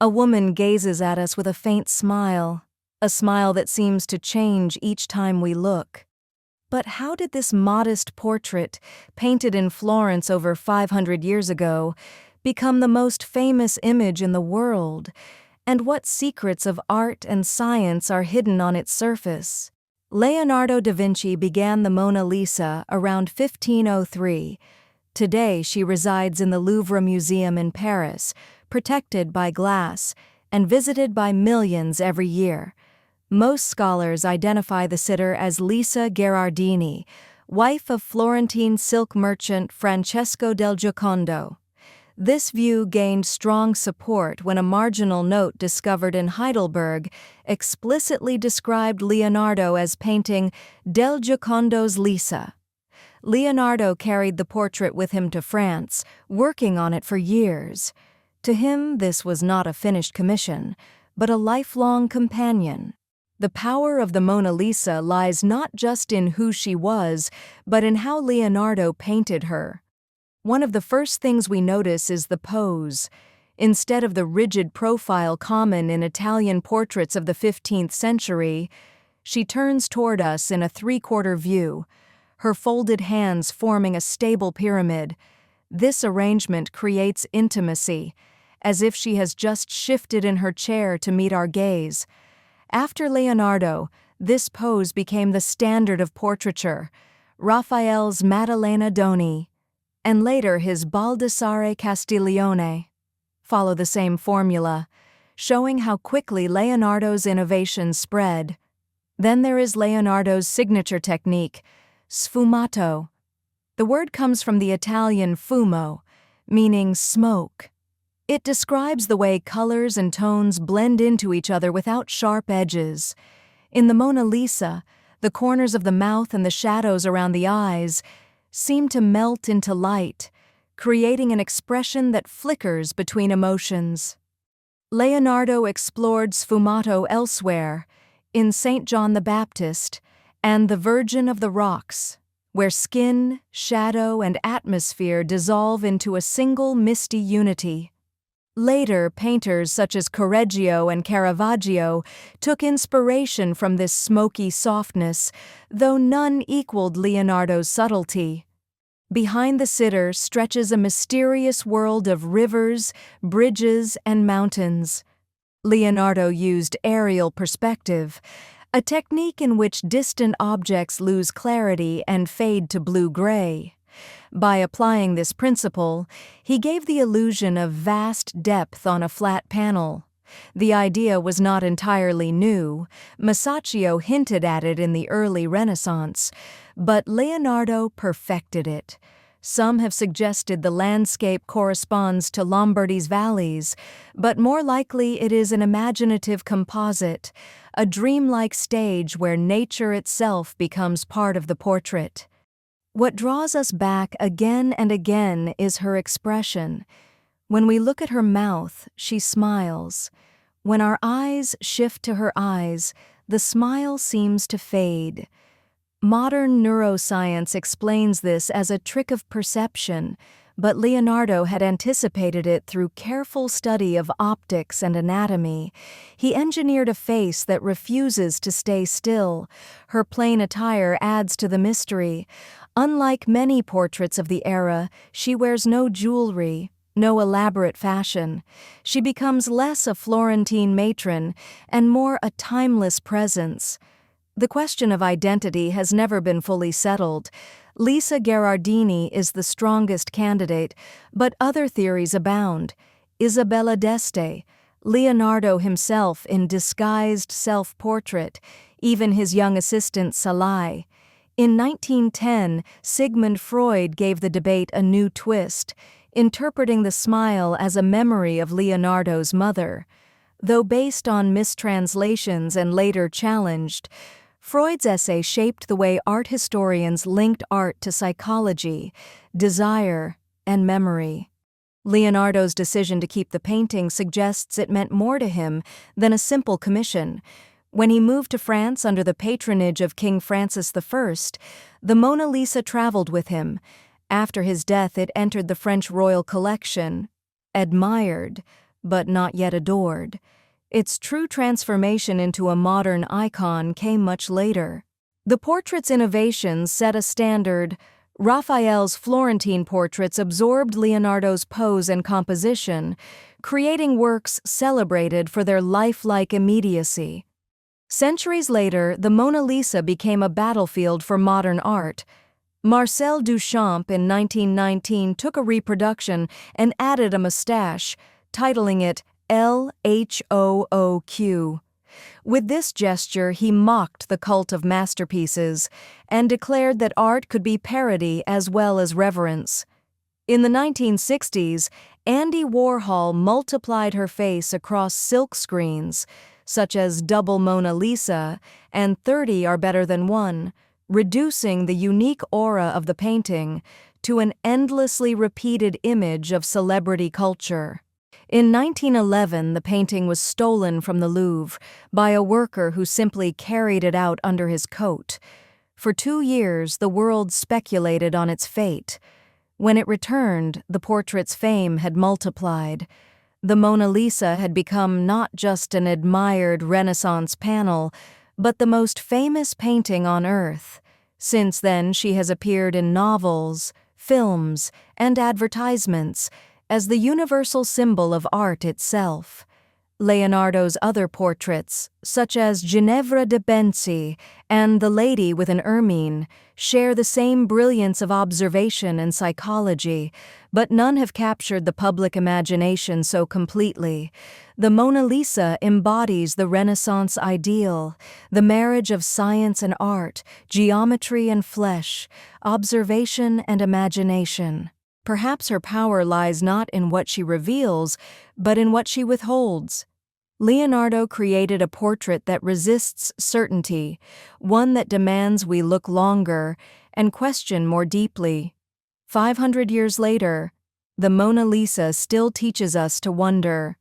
A woman gazes at us with a faint smile, a smile that seems to change each time we look. But how did this modest portrait, painted in Florence over 500 years ago, become the most famous image in the world? And what secrets of art and science are hidden on its surface? Leonardo da Vinci began the Mona Lisa around 1503. Today she resides in the Louvre Museum in Paris, protected by glass and visited by millions every year. Most scholars identify the sitter as Lisa Gherardini, wife of Florentine silk merchant Francesco del Giocondo. This view gained strong support when a marginal note discovered in Heidelberg explicitly described Leonardo as painting del Giocondo's Lisa. Leonardo carried the portrait with him to France, working on it for years. To him, this was not a finished commission, but a lifelong companion. The power of the Mona Lisa lies not just in who she was, but in how Leonardo painted her. One of the first things we notice is the pose. Instead of the rigid profile common in Italian portraits of the 15th century, she turns toward us in a three-quarter view, her folded hands forming a stable pyramid. This arrangement creates intimacy, as if she has just shifted in her chair to meet our gaze. After Leonardo, this pose became the standard of portraiture. Raphael's Maddalena Doni, and later his Baldassare Castiglione, follow the same formula, showing how quickly Leonardo's innovations spread. Then there is Leonardo's signature technique, sfumato. The word comes from the Italian fumo, meaning smoke. It describes the way colors and tones blend into each other without sharp edges. In the Mona Lisa, the corners of the mouth and the shadows around the eyes seem to melt into light, creating an expression that flickers between emotions. Leonardo explored sfumato elsewhere, in St. John the Baptist and the Virgin of the Rocks, where skin, shadow, and atmosphere dissolve into a single misty unity. Later, painters such as Correggio and Caravaggio took inspiration from this smoky softness, though none equaled Leonardo's subtlety. Behind the sitter stretches a mysterious world of rivers, bridges, and mountains. Leonardo used aerial perspective, a technique in which distant objects lose clarity and fade to blue-gray. By applying this principle, he gave the illusion of vast depth on a flat panel. The idea was not entirely new. Masaccio hinted at it in the early Renaissance, but Leonardo perfected it. Some have suggested the landscape corresponds to Lombardy's valleys, but more likely it is an imaginative composite, a dreamlike stage where nature itself becomes part of the portrait. What draws us back again and again is her expression. When we look at her mouth, she smiles. When our eyes shift to her eyes, the smile seems to fade. Modern neuroscience explains this as a trick of perception, but Leonardo had anticipated it through careful study of optics and anatomy. He engineered a face that refuses to stay still. Her plain attire adds to the mystery. Unlike many portraits of the era, she wears no jewelry, no elaborate fashion. She becomes less a Florentine matron and more a timeless presence. The question of identity has never been fully settled. Lisa Gherardini is the strongest candidate, but other theories abound. Isabella d'Este, Leonardo himself in disguised self-portrait, even his young assistant Salai. In 1910, Sigmund Freud gave the debate a new twist, interpreting the smile as a memory of Leonardo's mother. Though based on mistranslations and later challenged, Freud's essay shaped the way art historians linked art to psychology, desire, and memory. Leonardo's decision to keep the painting suggests it meant more to him than a simple commission. When he moved to France under the patronage of King Francis I, the Mona Lisa traveled with him. After his death, it entered the French royal collection. Admired, but not yet adored. Its true transformation into a modern icon came much later. The portrait's innovations set a standard. Raphael's Florentine portraits absorbed Leonardo's pose and composition, creating works celebrated for their lifelike immediacy. Centuries later, the Mona Lisa became a battlefield for modern art. Marcel Duchamp in 1919 took a reproduction and added a mustache, titling it LHOOQ. With this gesture, he mocked the cult of masterpieces and declared that art could be parody as well as reverence. In the 1960s, Andy Warhol multiplied her face across silk screens, such as Double Mona Lisa and 30 Are Better Than One, reducing the unique aura of the painting to an endlessly repeated image of celebrity culture. In 1911, the painting was stolen from the Louvre by a worker who simply carried it out under his coat. For 2 years, the world speculated on its fate. When it returned, the portrait's fame had multiplied. The Mona Lisa had become not just an admired Renaissance panel, but the most famous painting on Earth. Since then, she has appeared in novels, films, and advertisements as the universal symbol of art itself. Leonardo's other portraits, such as Ginevra de' Benci and The Lady with an Ermine, share the same brilliance of observation and psychology, but none have captured the public imagination so completely. The Mona Lisa embodies the Renaissance ideal, the marriage of science and art, geometry and flesh, observation and imagination. Perhaps her power lies not in what she reveals, but in what she withholds. Leonardo created a portrait that resists certainty, one that demands we look longer and question more deeply. 500 years later, the Mona Lisa still teaches us to wonder.